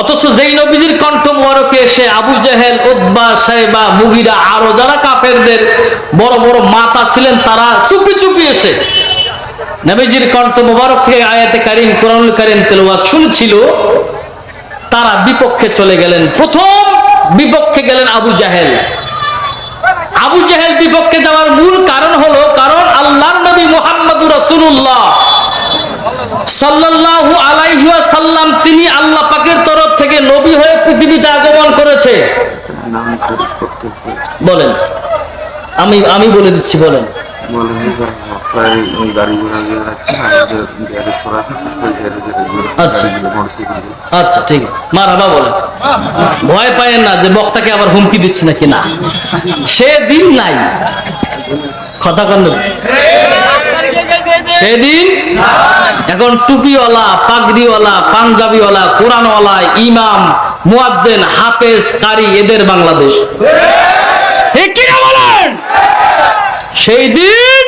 অথচ যেই নবীজির কণ্ঠ মোবারকে এসে আবু জেহেল, উতবা, শাইবা, মুগিরা আরো যারা কাফেরদের বড় বড় মাথা ছিলেন তারা চুপি চুপি এসে নবীজির কণ্ঠ মোবারক থেকে আয়াতে কারীম কোরআনুল কারীম তেলাওয়াত শুনছিল, তারা বিপক্ষে চলে গেলেন। প্রথম বিপক্ষে গেলেন আবু জাহেল। আবু জাহেল বিপক্ষে যাওয়ার মূল কারণ হলো, কারণ আল্লাহর নবী মুহাম্মদুর রাসূলুল্লাহ সাল্লাল্লাহু আলাইহি ওয়াসাল্লাম তিনি আল্লাহ পাকের তরফ থেকে নবী হয়ে পৃথিবীতে আগমন করেছে। বলেন, আমি বলে দিচ্ছি, বলেন। আচ্ছা ঠিক মারহাবা বলেন, ভয় পায়েন না যে বক্তাকে আবার হুমকি দিচ্ছে নাকি। না, সে দিন নাই, কথা কন সেদিন। এখন টুপিওয়ালা, পাগড়িওয়ালা, পাঞ্জাবিওয়ালা, কোরআনওয়ালা, ইমাম, মুয়াজ্জিন, হাফেজ, কারি এদের বাংলাদেশ। ঠিক কি না বলেন? সেই দিন